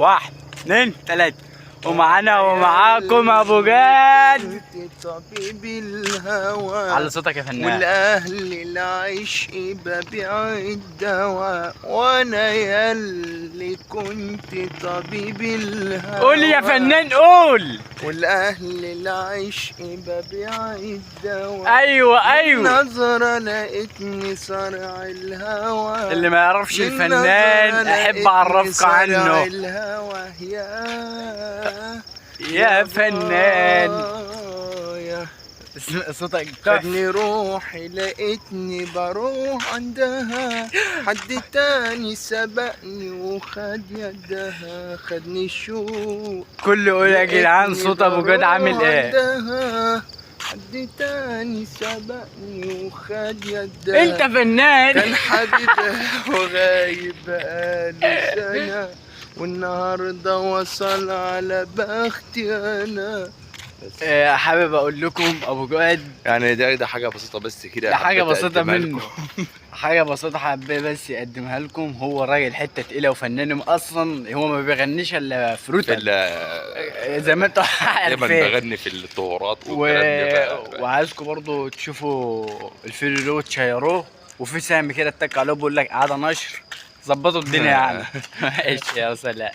واحد اتنين تلاتة. ومعانا ومعاكم ابو جاد. طبيب الهوى على صوتك يا فنان. والاهل العشق ببيع الدواء، وانا ياللي كنت طبيب الهوى. قول يا فنان قول. والاهل العشق ببيع الدواء. ايوه نظرة لقيتني صرع الهوى. اللي ما يعرفش الفنان احب اعرفك عنه. الهوى يا فنان صوتك خدني روحي لقيتني بروح عندها، حد تاني سبقني وخد يدها، خدني الشوق كله يقول يا جدعان صوت ابو جاد عامل ايه. عندها حد تاني سبقني وخد يدها. انت فنان. كان حبيبها وغايب بقاله سنة، والنهارده وصل على بختي انا. حابب اقول لكم ابو جاد يعني ده حاجه بسيطه بس كده، ده حاجه بسيطه منه. حاجه بسيطه حابب بس يقدمها لكم. هو راجل حته تقيله وفنان اصلا. هو ما بيغنيش الا فروت زي ما انتوا عارفين. دايما بغني في الطهورات وعايزكم برضو تشوفوا الفيديو اللي هو تشيروه، وفي سهم كده اتك عليه بيقول لك اعاده نشر. ظبطوا الدنيا يعني. ماشي يا سلام.